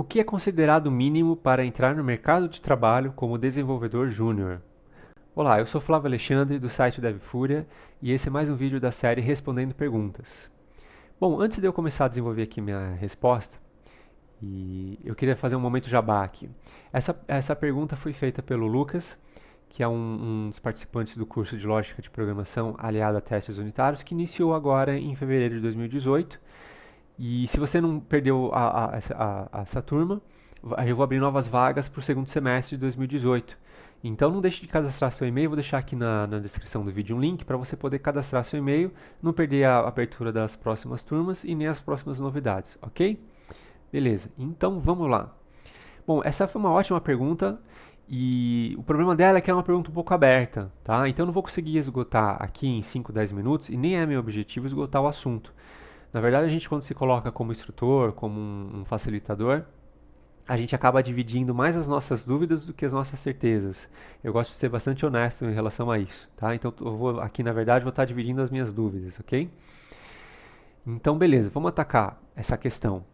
O que é considerado mínimo para entrar no mercado de trabalho como desenvolvedor júnior? Olá, eu sou Flávio Alexandre, do site DevFúria, e esse é mais um vídeo da série Respondendo Perguntas. Bom, antes de eu começar a desenvolver aqui minha resposta, eu queria fazer um momento jabá aqui. Essa pergunta foi feita pelo Lucas, que é um dos participantes do curso de Lógica de Programação aliado a testes unitários, que iniciou agora em fevereiro de 2018. E se você não perdeu essa turma, eu vou abrir novas vagas para o segundo semestre de 2018. Então não deixe de cadastrar seu e-mail, vou deixar aqui na descrição do vídeo um link para você poder cadastrar seu e-mail, não perder a abertura das próximas turmas e nem as próximas novidades, ok? Beleza, então vamos lá. Bom, essa foi uma ótima pergunta e o problema dela é que é uma pergunta um pouco aberta, tá? Então eu não vou conseguir esgotar aqui em 5, 10 minutos e nem é meu objetivo esgotar o assunto. Na verdade, a gente quando se coloca como instrutor, como um facilitador, a gente acaba dividindo mais as nossas dúvidas do que as nossas certezas. Eu gosto de ser bastante honesto em relação a isso, tá? Então eu vou aqui, na verdade, vou estar dividindo as minhas dúvidas, ok? Então, beleza, vamos atacar essa questão.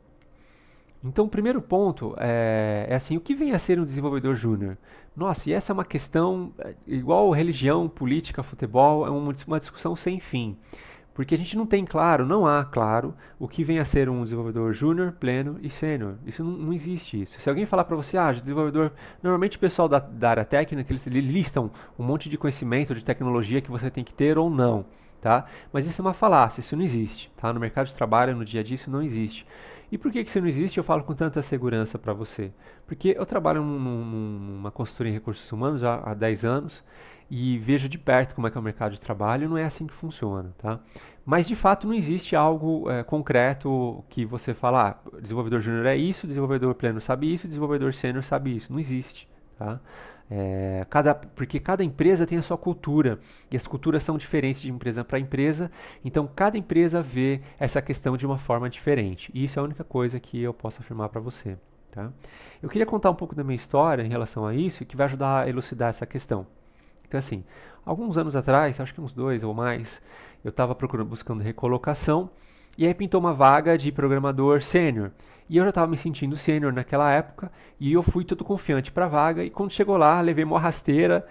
Então, o primeiro ponto é assim, o que vem a ser um desenvolvedor júnior? Nossa, e essa é uma questão, igual religião, política, futebol, é uma discussão sem fim. Porque a gente não tem claro, não há claro, o que vem a ser um desenvolvedor júnior, pleno e sênior. Isso não existe isso. Se alguém falar para você, desenvolvedor, normalmente o pessoal da área técnica, eles listam um monte de conhecimento, de tecnologia que você tem que ter ou não, tá? Mas isso é uma falácia, isso não existe, tá? No mercado de trabalho, no dia a dia, isso não existe. E por que isso não existe? Eu falo com tanta segurança para você. Porque eu trabalho numa consultoria em recursos humanos já há 10 anos e vejo de perto como é que é o mercado de trabalho e não é assim que funciona, tá? Mas de fato não existe algo concreto que você fala, desenvolvedor júnior é isso, desenvolvedor pleno sabe isso, desenvolvedor sênior sabe isso. Não existe, tá? Porque cada empresa tem a sua cultura e as culturas são diferentes de empresa para empresa, então cada empresa vê essa questão de uma forma diferente. E isso é a única coisa que eu posso afirmar para você. Tá? Eu queria contar um pouco da minha história em relação a isso que vai ajudar a elucidar essa questão. Então, assim, alguns anos atrás, acho que uns 2 ou mais, eu estava buscando recolocação e aí pintou uma vaga de programador sênior. E eu já estava me sentindo sênior naquela época e eu fui todo confiante para a vaga e quando chegou lá, levei uma rasteira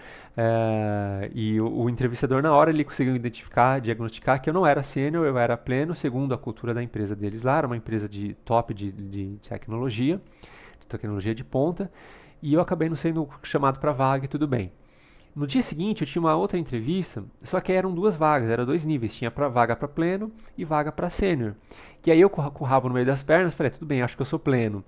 e o entrevistador na hora ele conseguiu identificar, diagnosticar que eu não era sênior, eu era pleno, segundo a cultura da empresa deles lá, era uma empresa de top de tecnologia de ponta, e eu acabei não sendo chamado para a vaga e tudo bem. No dia seguinte eu tinha uma outra entrevista, só que eram 2 vagas, eram 2 níveis, tinha vaga para pleno e vaga para sênior. E aí eu com o rabo no meio das pernas falei, tudo bem, acho que eu sou pleno.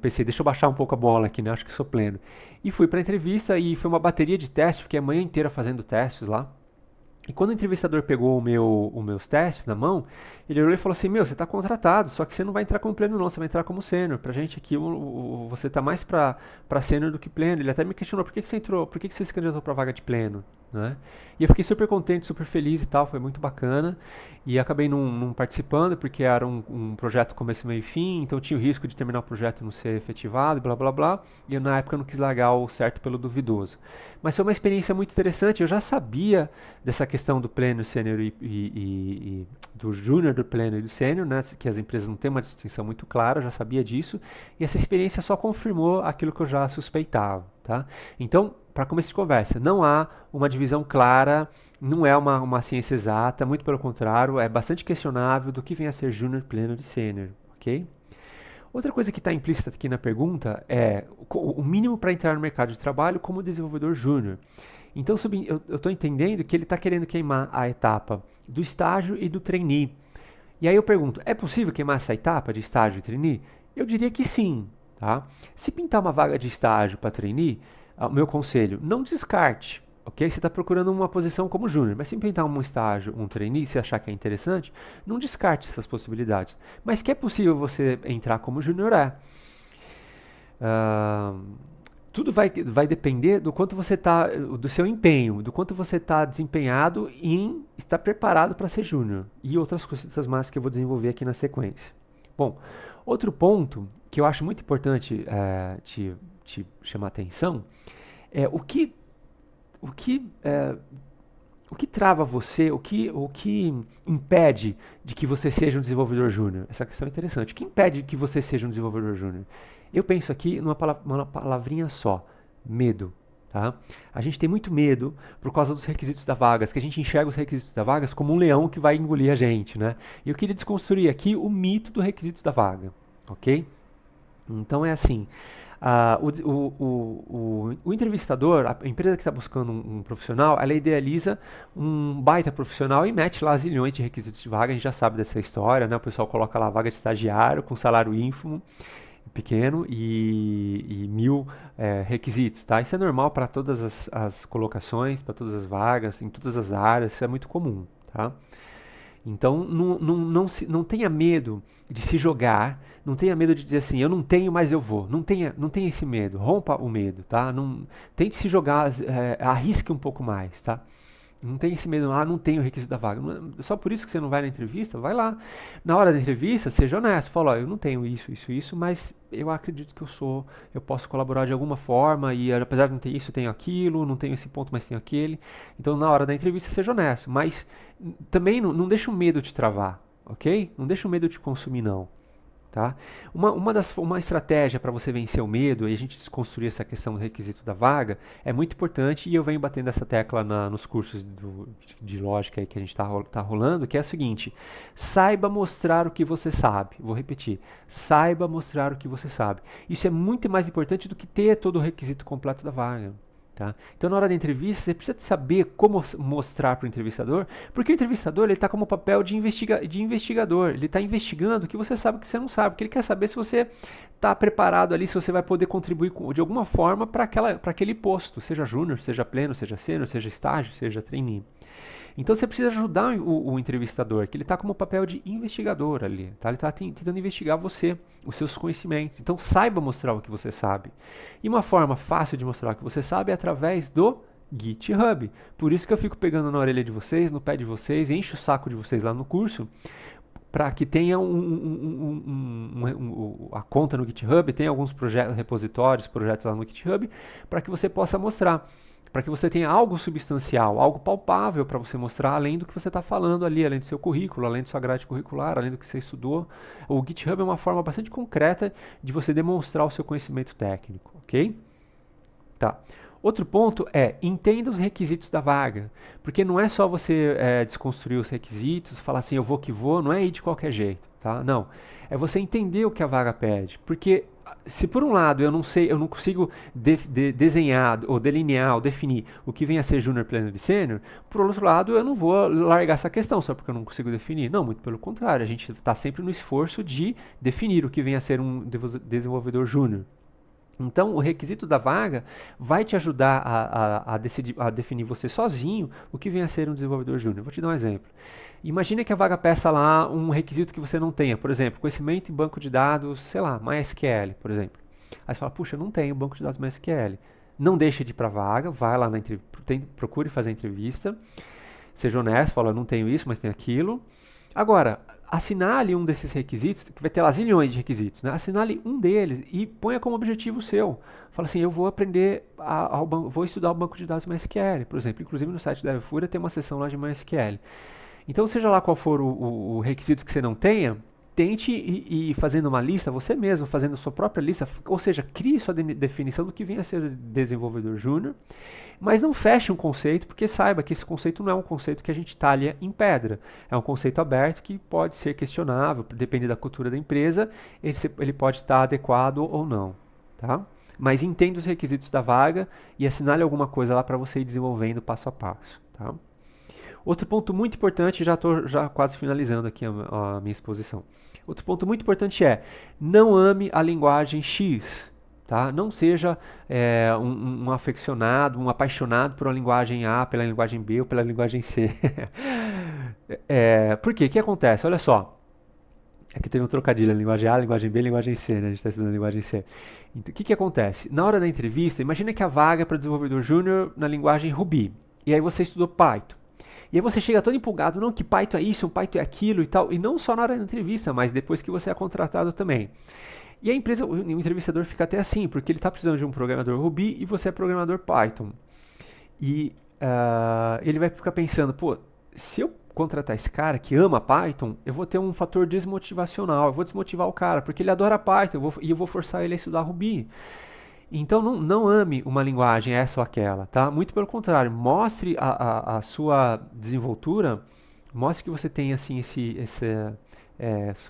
Pensei, deixa eu baixar um pouco a bola aqui, né? Acho que sou pleno. E fui para a entrevista e foi uma bateria de testes, fiquei a manhã inteira fazendo testes lá. E quando o entrevistador pegou os meus testes na mão, ele olhou e falou assim, você está contratado, só que você não vai entrar como pleno não, você vai entrar como sênior. Pra gente aqui, você está mais para sênior do que pleno. Ele até me questionou, por que você entrou, por que você se candidatou para a vaga de pleno? Né? E eu fiquei super contente, super feliz e tal, foi muito bacana. E acabei não participando, porque era um projeto começo, meio e fim, então tinha o risco de terminar o projeto e não ser efetivado, blá blá blá. E eu, na época eu não quis largar o certo pelo duvidoso. Mas foi uma experiência muito interessante, eu já sabia dessa questão do pleno, sênior e do júnior, do pleno e do sênior, né, que as empresas não têm uma distinção muito clara, eu já sabia disso, e essa experiência só confirmou aquilo que eu já suspeitava. Tá? Então, para começo de conversa, não há uma divisão clara, não é uma ciência exata, muito pelo contrário, é bastante questionável do que vem a ser júnior, pleno e sênior, ok? Outra coisa que está implícita aqui na pergunta é o mínimo para entrar no mercado de trabalho como desenvolvedor júnior. Então, eu estou entendendo que ele está querendo queimar a etapa do estágio e do trainee. E aí eu pergunto, é possível queimar essa etapa de estágio e trainee? Eu diria que sim. Tá? Se pintar uma vaga de estágio para trainee, o meu conselho, não descarte. Okay? Você está procurando uma posição como júnior, mas se pintar um estágio, um trainee, se achar que é interessante, não descarte essas possibilidades. Mas que é possível você entrar como júnior tudo vai depender do quanto você está, do seu empenho, do quanto você está desempenhado em estar preparado para ser júnior e outras coisas mais que eu vou desenvolver aqui na sequência. Bom, outro ponto que eu acho muito importante te chamar a atenção é o que o que trava você, o que impede de que você seja um desenvolvedor júnior? Essa questão é interessante. O que impede que você seja um desenvolvedor júnior? Eu penso aqui uma palavrinha só: medo. Tá? A gente tem muito medo por causa dos requisitos da vaga, que a gente enxerga os requisitos da vaga como um leão que vai engolir a gente, né? E eu queria desconstruir aqui o mito do requisito da vaga, ok? Então é assim, o entrevistador, a empresa que está buscando um profissional, ela idealiza um baita profissional e mete lá zilhões de requisitos de vaga. A gente já sabe dessa história, né? O pessoal coloca lá vaga de estagiário com salário ínfimo, pequeno e 1000 requisitos, tá? Isso é normal para todas as colocações, para todas as vagas, em todas as áreas, isso é muito comum, tá? Então não tenha medo de se jogar, não tenha medo de dizer assim, eu não tenho, mas eu vou. Não tenha esse medo, rompa o medo, tá? Não, tente se jogar, arrisque um pouco mais, tá? Não tem esse medo, não tenho o requisito da vaga. Só por isso que você não vai na entrevista, vai lá. Na hora da entrevista, seja honesto, fala, eu não tenho isso, mas eu acredito que eu posso colaborar de alguma forma, e apesar de não ter isso, eu tenho aquilo, não tenho esse ponto, mas tenho aquele. Então, na hora da entrevista, seja honesto, mas também não deixa o medo te travar, ok? Não deixa o medo te consumir, não. Tá? Uma estratégia para você vencer o medo e a gente desconstruir essa questão do requisito da vaga é muito importante, e eu venho batendo essa tecla nos cursos de lógica aí que a gente tá rolando, que é a seguinte: saiba mostrar o que você sabe. Vou repetir: saiba mostrar o que você sabe. Isso é muito mais importante do que ter todo o requisito completo da vaga. Tá? Então, na hora da entrevista, você precisa saber como mostrar para o entrevistador, porque o entrevistador está como papel de investigador. Ele está investigando o que você sabe, o que você não sabe, porque ele quer saber se você está preparado ali, se você vai poder contribuir de alguma forma para aquele posto, seja júnior, seja pleno, seja sênior, seja estágio, seja trainee. Então você precisa ajudar o entrevistador, que ele está como papel de investigador ali, tá? Ele está tentando investigar você, os seus conhecimentos. Então saiba mostrar o que você sabe. E uma forma fácil de mostrar o que você sabe é através do GitHub. Por isso que eu fico pegando na orelha de vocês, no pé de vocês, encho o saco de vocês lá no curso, para que tenha a conta no GitHub, tenha alguns repositórios, projetos lá no GitHub, para que você possa mostrar. Para que você tenha algo substancial, algo palpável para você mostrar, além do que você está falando ali, além do seu currículo, além da sua grade curricular, além do que você estudou. O GitHub é uma forma bastante concreta de você demonstrar o seu conhecimento técnico, ok? Tá. Outro ponto é, entenda os requisitos da vaga, porque não é só você desconstruir os requisitos, falar assim, eu vou que vou, não é ir de qualquer jeito, tá? Não, é você entender o que a vaga pede, porque se por um lado eu não sei, eu não consigo desenhar ou delinear ou definir o que vem a ser júnior, pleno e sênior, por outro lado eu não vou largar essa questão só porque eu não consigo definir. Não, muito pelo contrário, a gente está sempre no esforço de definir o que vem a ser um desenvolvedor júnior. Então, o requisito da vaga vai te ajudar a definir você sozinho o que vem a ser um desenvolvedor júnior. Vou te dar um exemplo. Imagina que a vaga peça lá um requisito que você não tenha. Por exemplo, conhecimento em banco de dados, sei lá, MySQL, por exemplo. Aí você fala, puxa, eu não tenho banco de dados MySQL. Não deixe de ir para a vaga, vai lá na entrevista, procure fazer a entrevista. Seja honesto, fala, eu não tenho isso, mas tenho aquilo. Agora, assinale um desses requisitos, que vai ter lá zilhões de requisitos, né? Assinale um deles e ponha como objetivo seu. Fala assim, eu vou aprender, vou estudar o banco de dados MySQL, por exemplo. Inclusive no site da Evfura tem uma seção lá de MySQL. Então, seja lá qual for o requisito que você não tenha, tente ir fazendo uma lista, você mesmo fazendo a sua própria lista, ou seja, crie sua definição do que vem a ser desenvolvedor júnior, mas não feche um conceito, porque saiba que esse conceito não é um conceito que a gente talha em pedra, é um conceito aberto que pode ser questionável, depende da cultura da empresa, ele pode estar adequado ou não, tá? Mas entenda os requisitos da vaga e assinale alguma coisa lá para você ir desenvolvendo passo a passo, tá? Outro ponto muito importante, já estou quase finalizando aqui a minha exposição. Outro ponto muito importante é, não ame a linguagem X. Tá? Não seja um aficionado, um apaixonado por uma linguagem A, pela linguagem B ou pela linguagem C. Por quê? O que acontece? Olha só. Aqui teve um trocadilho, linguagem A, linguagem B, linguagem C, né? A gente está estudando a linguagem C. Então, o que acontece? Na hora da entrevista, imagina que a vaga é para desenvolvedor júnior na linguagem Ruby. E aí você estudou Python. E aí você chega todo empolgado, não, que Python é isso, Python é aquilo e tal. E não só na hora da entrevista, mas depois que você é contratado também. E a empresa, o entrevistador fica até assim, porque ele está precisando de um programador Ruby e você é programador Python. E ele vai ficar pensando, pô, se eu contratar esse cara que ama Python, eu vou ter um fator desmotivacional, eu vou desmotivar o cara, porque ele adora Python, e eu vou forçar ele a estudar Ruby. Então não ame uma linguagem essa ou aquela, tá? Muito pelo contrário, mostre a sua desenvoltura, mostre que você tem assim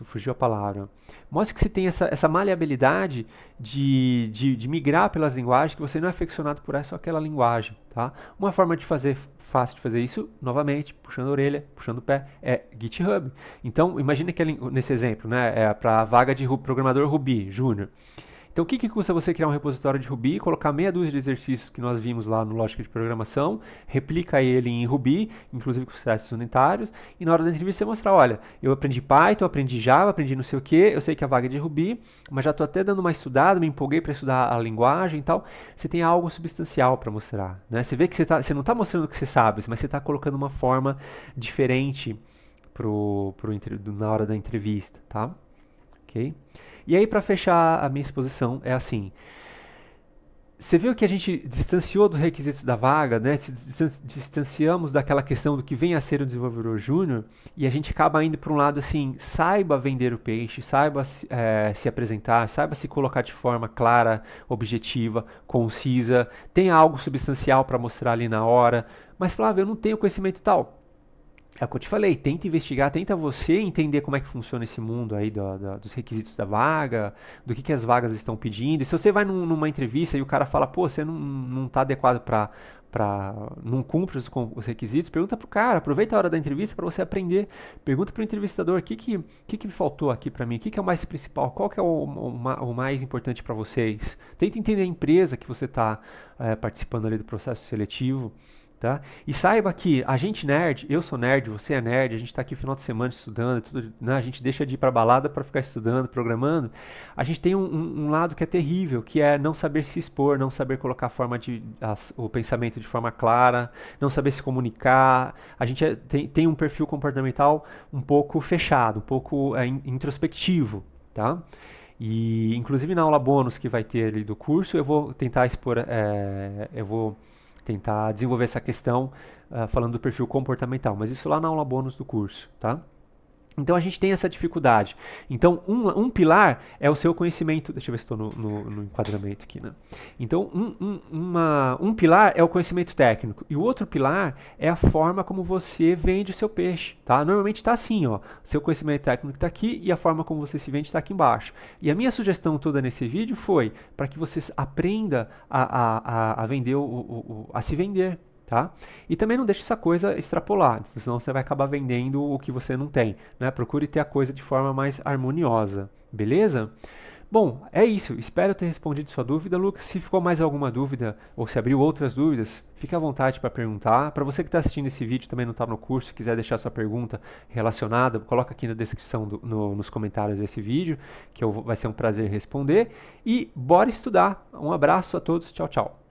fugiu a palavra. Mostre que você tem essa maleabilidade de migrar pelas linguagens, que você não é aficionado por essa ou aquela linguagem, tá? Uma forma de fazer fácil de fazer isso, novamente, puxando a orelha, puxando o pé, é GitHub. Então, imagine que nesse exemplo, né, é para a vaga de programador Ruby Júnior. Então, o que custa você criar um repositório de Ruby, colocar meia dúzia de exercícios que nós vimos lá no Lógica de Programação, replica ele em Ruby, inclusive com os testes unitários, e na hora da entrevista você mostrar, olha, eu aprendi Python, aprendi Java, aprendi não sei o que, eu sei que a vaga é de Ruby, mas já estou até dando uma estudada, me empolguei para estudar a linguagem e tal. Você tem algo substancial para mostrar, né? Você vê que você não está mostrando o que você sabe, mas você está colocando uma forma diferente na hora da entrevista, tá? Ok? E aí, para fechar a minha exposição, é assim. Você viu que a gente distanciou dos requisitos da vaga, né? Distanciamos daquela questão do que vem a ser o desenvolvedor júnior, e a gente acaba indo para um lado assim, saiba vender o peixe, saiba se apresentar, saiba se colocar de forma clara, objetiva, concisa, tenha algo substancial para mostrar ali na hora, mas Flávio, eu não tenho conhecimento tal. É o que eu te falei, tenta investigar, tenta você entender como é que funciona esse mundo aí dos requisitos da vaga, do que as vagas estão pedindo. E se você vai numa entrevista e o cara fala, pô, você não está adequado não cumpre os requisitos, pergunta pro cara, aproveita a hora da entrevista para você aprender. Pergunta pro entrevistador, o que me faltou aqui para mim, o que é o mais principal, qual que é o mais importante para vocês. Tenta entender a empresa que você está participando ali do processo seletivo. Tá? E saiba que a gente nerd, eu sou nerd, você é nerd, a gente está aqui no final de semana estudando, tudo, né? A gente deixa de ir para balada para ficar estudando, programando. A gente tem um lado que é terrível, que é não saber se expor, não saber colocar o pensamento de forma clara, não saber se comunicar. A gente tem um perfil comportamental um pouco fechado, um pouco introspectivo, tá? E inclusive na aula bônus que vai ter ali do curso, eu vou tentar tentar desenvolver essa questão falando do perfil comportamental, mas isso lá na aula bônus do curso, tá? Então a gente tem essa dificuldade. Então um pilar é o seu conhecimento. Deixa eu ver se estou no enquadramento aqui, né? Então um pilar é o conhecimento técnico e o outro pilar é a forma como você vende o seu peixe, tá? Normalmente está assim, ó. Seu conhecimento técnico está aqui e a forma como você se vende está aqui embaixo. E a minha sugestão toda nesse vídeo foi para que você aprenda a vender a se vender. Tá? E também não deixe essa coisa extrapolar, senão você vai acabar vendendo o que você não tem, né? Procure ter a coisa de forma mais harmoniosa, beleza? Bom, é isso. Espero ter respondido sua dúvida, Lucas. Se ficou mais alguma dúvida ou se abriu outras dúvidas, fique à vontade para perguntar. Para você que está assistindo esse vídeo também não está no curso, quiser deixar sua pergunta relacionada, coloca aqui na descrição nos comentários desse vídeo, que vai ser um prazer responder. E bora estudar. Um abraço a todos. Tchau, tchau.